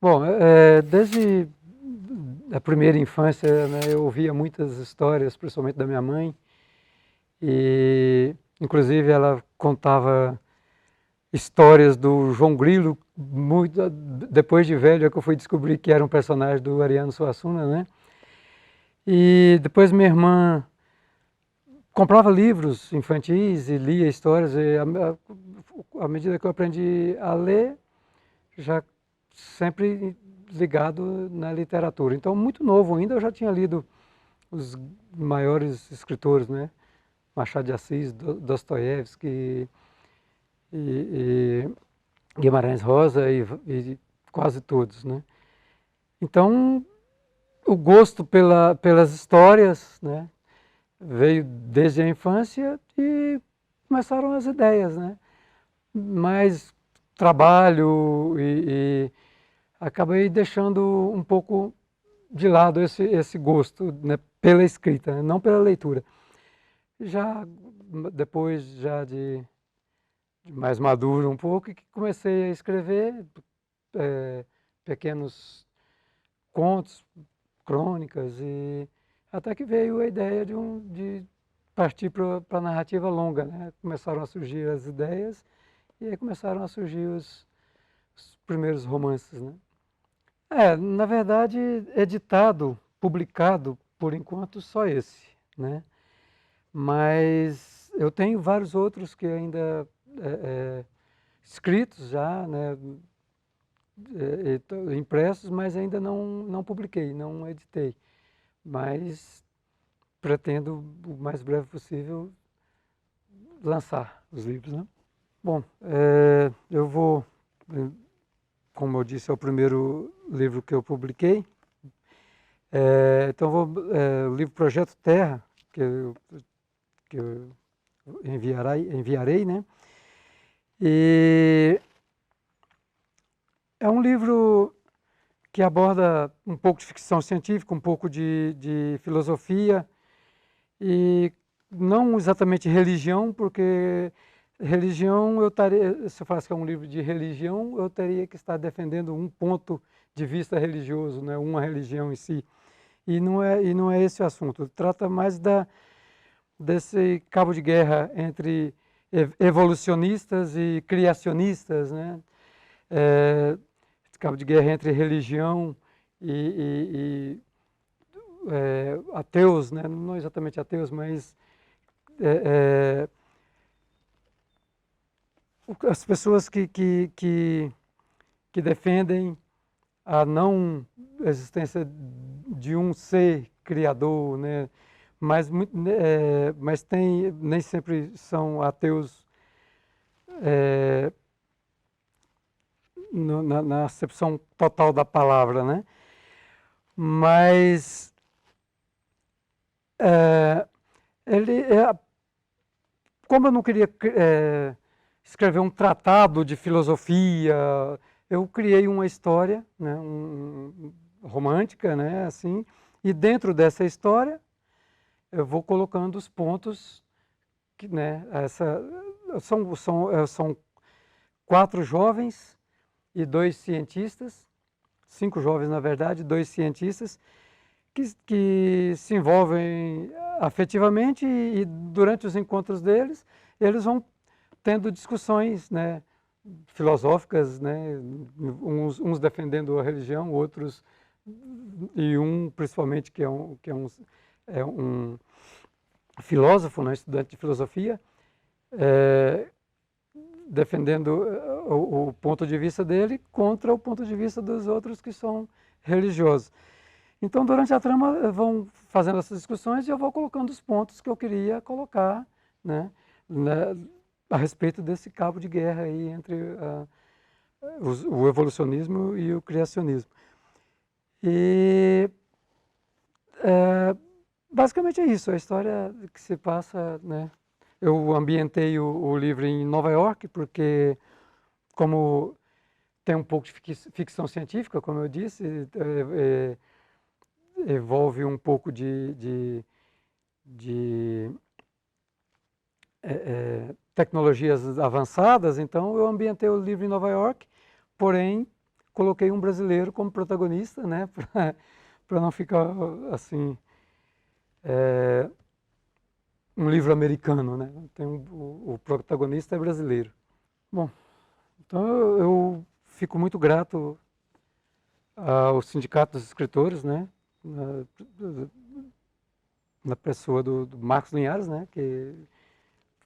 Bom, desde a primeira infância, né, eu ouvia muitas histórias, principalmente da minha mãe, e inclusive ela contava histórias do João Grilo, muito, depois de velho é que eu fui descobrir que era um personagem do Ariano Suassuna, né? E depois minha irmã comprava livros infantis e lia histórias, e à medida que eu aprendi a ler, já sempre ligado na literatura. Então, muito novo ainda, eu já tinha lido os maiores escritores, né? Machado de Assis, Dostoiévski e Guimarães Rosa e quase todos, né? Então, o gosto pelas histórias, né? Veio desde a infância e começaram as ideias, né? Mais trabalho e acabei deixando um pouco de lado esse gosto, né, pela escrita, né, não pela leitura. Já depois de mais maduro um pouco, que comecei a escrever é, pequenos contos, crônicas, e até que veio a ideia de partir para a narrativa longa. Né? Começaram a surgir as ideias e aí começaram a surgir os primeiros romances. Né? Na verdade, editado, publicado, por enquanto, só esse, né? Mas eu tenho vários outros que ainda escritos já, né? Impressos, mas ainda não publiquei, não editei. Mas pretendo, o mais breve possível, lançar os livros, né? Bom, eu vou, como eu disse, é o primeiro livro que eu publiquei. Então, o livro Projeto Terra, que eu enviarei, né? E é um livro que aborda um pouco de ficção científica, um pouco de filosofia, e não exatamente religião, porque religião se eu falasse que é um livro de religião, eu teria que estar defendendo um ponto de vista religioso, né? Uma religião em si. E não é esse o assunto. Trata mais desse cabo de guerra entre evolucionistas e criacionistas, né? Cabo de guerra entre religião e ateus, né? Não exatamente ateus, mas é, as pessoas que defendem a não existência de um ser criador, né? Mas nem sempre são ateus na acepção total da palavra, né? Mas é, ele, como eu não queria escrever um tratado de filosofia, eu criei uma história, né, romântica, né, assim, e dentro dessa história eu vou colocando os pontos que, né, são 4 jovens e 2 cientistas, 5 jovens na verdade, 2 cientistas que se envolvem afetivamente e durante os encontros deles eles vão tendo discussões, né, filosóficas, né, uns defendendo a religião, outros e principalmente que é um filósofo, né, estudante de filosofia, é, defendendo o ponto de vista dele contra o ponto de vista dos outros que são religiosos. Então, durante a trama, vão fazendo essas discussões e eu vou colocando os pontos que eu queria colocar, né, a respeito desse cabo de guerra aí entre o evolucionismo e o criacionismo. E basicamente é isso, a história que se passa, né? Eu ambientei o livro em Nova York, porque como tem um pouco de ficção científica, como eu disse, envolve um pouco de tecnologias avançadas, então eu ambientei o livro em Nova York, porém coloquei um brasileiro como protagonista, né, para não ficar assim, um livro americano, né? Tem o protagonista é brasileiro. Bom, então eu fico muito grato ao Sindicato dos Escritores, né, na pessoa do Marcos Linhares, né, que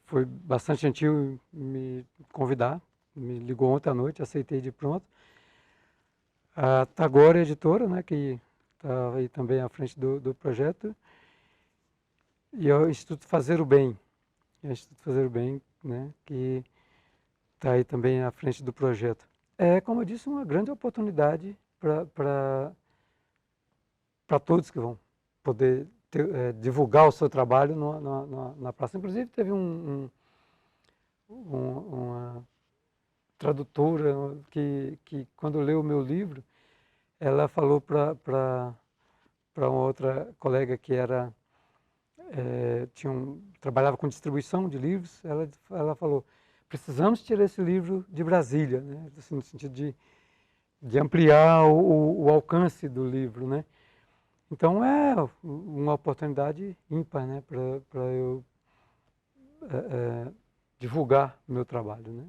foi bastante gentil em me convidar, me ligou ontem à noite, aceitei de pronto. A Tagore Editora, né, que está aí também à frente do projeto, e o Instituto Fazer o Bem, né, que está aí também à frente do projeto. É, como eu disse, uma grande oportunidade para todos que vão poder divulgar o seu trabalho na praça. Inclusive, teve uma tradutora que, quando leu o meu livro, ela falou para uma outra colega que trabalhava com distribuição de livros, ela falou: precisamos tirar esse livro de Brasília, né? Assim, no sentido de ampliar o alcance do livro, né? Então é uma oportunidade ímpar, né, para eu divulgar o meu trabalho, né?